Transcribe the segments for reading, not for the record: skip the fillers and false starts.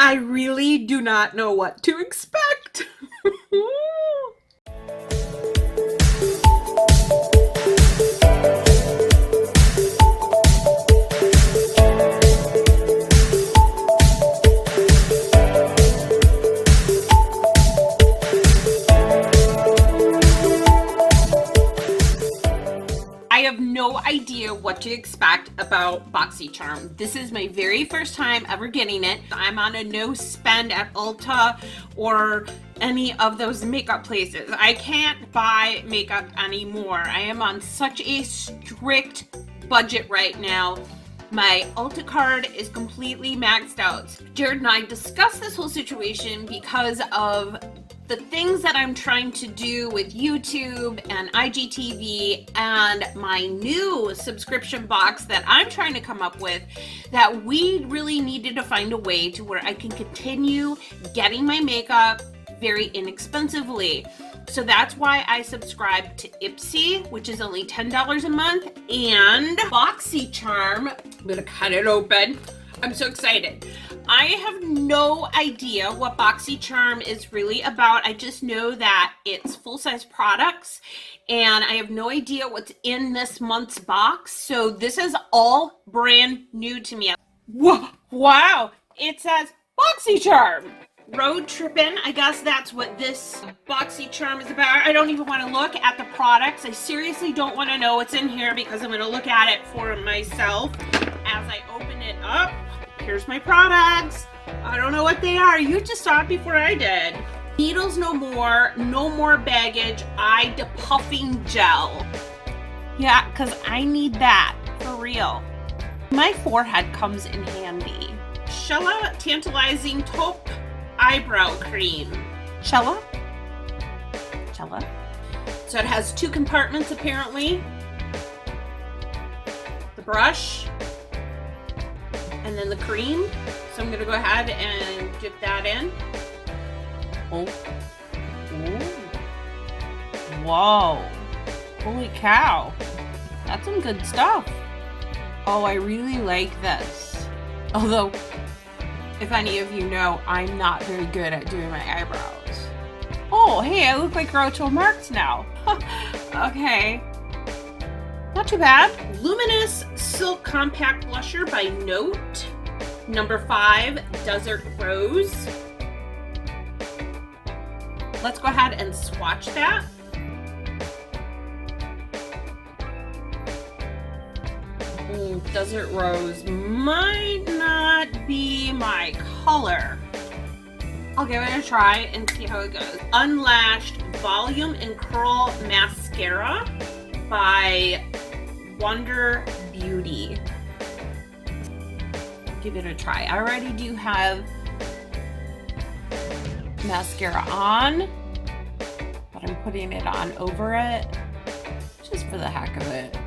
I really do not know what to expect. I have no idea what to expect about BoxyCharm. This is my very first time ever getting it. I'm on a no spend at Ulta or any of those makeup places. I can't buy makeup anymore. I am on such a strict budget right now. My Ulta card is completely maxed out. Jared and I discussed this whole situation because of the things that I'm trying to do with YouTube and IGTV and my new subscription box that I'm trying to come up with, that we really needed to find a way to where I can continue getting my makeup very inexpensively. So that's why I subscribe to Ipsy, which is only $10 a month, and BoxyCharm. I'm gonna cut it open. I'm so excited. I have no idea what BoxyCharm is really about. I just know that it's full-size products, and I have no idea what's in this month's box. So this is all brand new to me. Whoa, wow, it says BoxyCharm. Road tripping, I guess that's what this BoxyCharm is about. I don't even want to look at the products. I seriously don't want to know what's in here because I'm going to look at it for myself as I open it up. Here's my products. I don't know what they are. You just saw it before I did. Needles no more, no more baggage, eye depuffing gel. Yeah, because I need that for real. My forehead comes in handy. Shella Tantalizing Taupe Eyebrow Cream. Shella? So it has two compartments apparently. The brush and then the cream. So I'm gonna go ahead and dip that in. Oh. Ooh. Whoa. Holy cow. That's some good stuff. Oh, I really like this. Although, if any of you know, I'm not very good at doing my eyebrows. Oh, hey, I look like Groucho Marx now. Okay. Not too bad. Luminous Silk Compact Blusher by Note. Number 5, Desert Rose. Let's go ahead and swatch that. Desert Rose might not be my color. I'll give it a try and see how it goes. Unlashed Volume and Curl Mascara by Wonder Beauty. Give it a try. I already do have mascara on, but I'm putting it on over it just for the heck of it.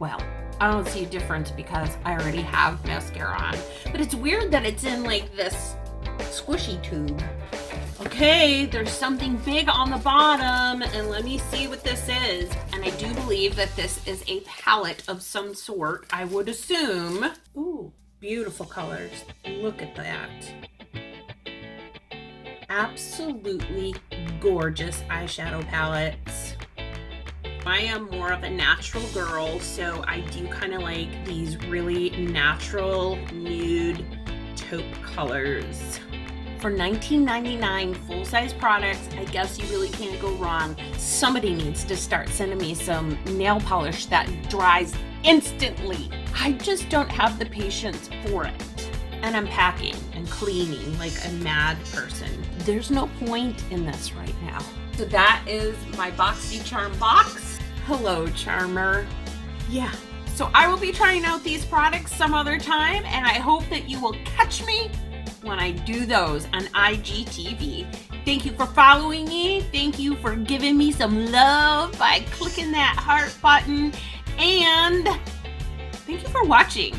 Well, I don't see a difference because I already have mascara on, but it's weird that it's in like this squishy tube. Okay, there's something big on the bottom, and let me see what this is. And I do believe that this is a palette of some sort, I would assume. Ooh, beautiful colors. Look at that. Absolutely gorgeous eyeshadow palettes. I am more of a natural girl, so I do kind of like these really natural nude taupe colors. For $19.99 full-size products, I guess you really can't go wrong. Somebody needs to start sending me some nail polish that dries instantly. I just don't have the patience for it. And I'm packing and cleaning like a mad person. There's no point in this right now. So that is my BoxyCharm box. Hello, Charmer. Yeah, so I will be trying out these products some other time, and I hope that you will catch me when I do those on IGTV. Thank you for following me. Thank you for giving me some love by clicking that heart button. And thank you for watching.